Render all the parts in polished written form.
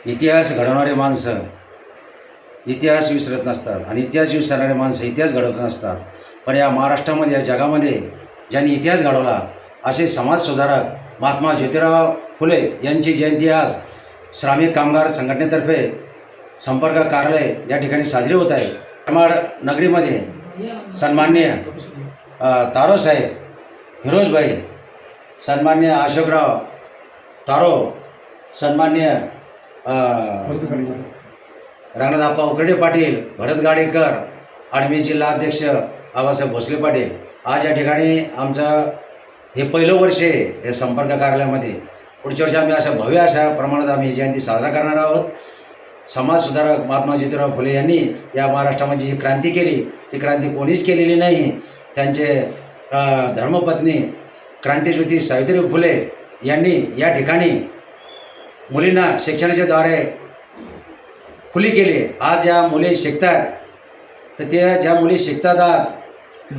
इतिहास घडवणारे माणसं इतिहास विसरत नसतात आणि इतिहास विसरणारे माणसं इतिहास घडवत नसतात. पण या महाराष्ट्रामध्ये, या जगामध्ये ज्यांनी इतिहास घडवला असे समाजसुधारक महात्मा ज्योतिराव फुले यांची जयंती आज श्रमिक कामगार संघटनेतर्फे संपर्क कार्यालय या ठिकाणी साजरी होत आहे. करमाड नगरीमध्ये सन्माननीय तारोसाहेब फिरोजभाई, सन्माननीय अशोकराव तारो, सन्माननीय रंगनाथप्पा उकरडे पाटील, भरत गाडेकर आणि मी जिल्हाध्यक्ष आबासाहेब भोसले पाटील. आज या ठिकाणी आमचं हे पहिलं वर्ष आहे हे संपर्क कार्यालयामध्ये. पुढच्या वर्षी आम्ही भव्य अशा प्रमाणात आम्ही जयंती साजरा करणार आहोत. समाजसुधारक महात्मा ज्योतिराव फुले यांनी या महाराष्ट्रामध्ये जी क्रांती केली ती क्रांती कोणीच केलेली नाही. त्यांचे धर्मपत्नी क्रांतीज्योती सावित्रीबाई फुले यांनी या ठिकाणी मुलींना शिक्षणाच्या द्वारे खुली केली. आज ज्या मुली शिकतात तर त्या ज्या मुली शिकतात आज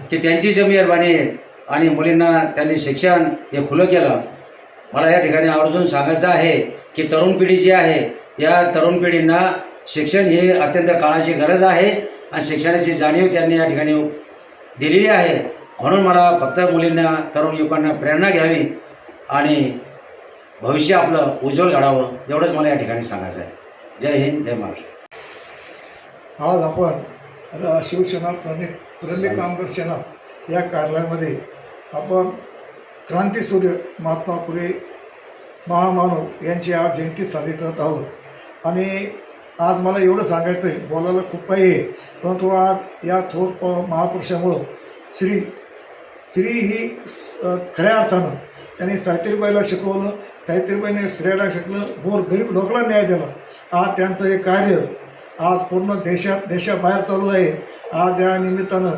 की त्यांचीच मेहरबानी आहे आणि मुलींना त्यांनी शिक्षण हे खुलं केलं. मला या ठिकाणी आवर्जून सांगायचं आहे की तरुण पिढी जी आहे या तरुण पिढींना शिक्षण ही अत्यंत काळाची गरज आहे आणि शिक्षणाची जाणीव त्यांनी या ठिकाणी दिलेली आहे. म्हणून मला फक्त मुलींना, तरुण युवकांना प्रेरणा घ्यावी आणि भविष्य आपलं उज्ज्वल घडावं एवढंच मला या ठिकाणी सांगायचं आहे. जय हिंद, जय महाराष्ट्र. आज आपण शिवसेना प्रणित श्रमिक कामगार सेना या कार्यालयामध्ये आपण क्रांतीसूर्य महात्मा फुले महामानव यांची आज जयंती साजरी करत आहोत. आणि आज मला एवढं सांगायचं आहे, बोलायला खूप काही आहे, परंतु आज या थोर महापुरुषामुळं श्री ही खऱ्या अर्थानं त्यांनी सावित्रीबाईला शिकवलं, सावित्रीबाईने स्त्रियाला शिकलं, गरीब लोकांना न्याय दिला. आज त्यांचं हे कार्य आज पूर्ण देशाबाहेर चालू आहे. आज या निमित्तानं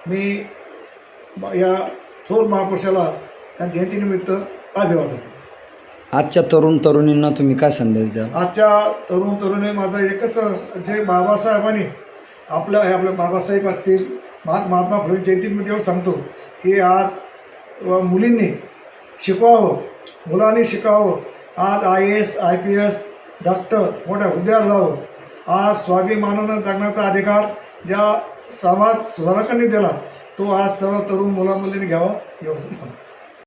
मी या थोर महापुरुषाला त्या जयंतीनिमित्त अभिवादन. आजच्या तरुणींना तुम्ही काय संदेश द्याल? आजच्या तरुणी माझा एकच, जे बाबासाहेबांनी आपल्या बाबासाहेब असतील, महात्मा फुले जयंतीमध्ये एवढं सांगतो की आज मुलींनी शिकवावं, मुलांनी शिकावं. आज IAS IPS डॉक्टर मोठ्या हुद्द्यावर जावं. आज स्वाभिमानानं जगण्याचा अधिकार ज्या समाज सुधारकांनी दिला तो आज सर्व तरुण मुला मुलींनी घ्यावा एवढं सांगतो.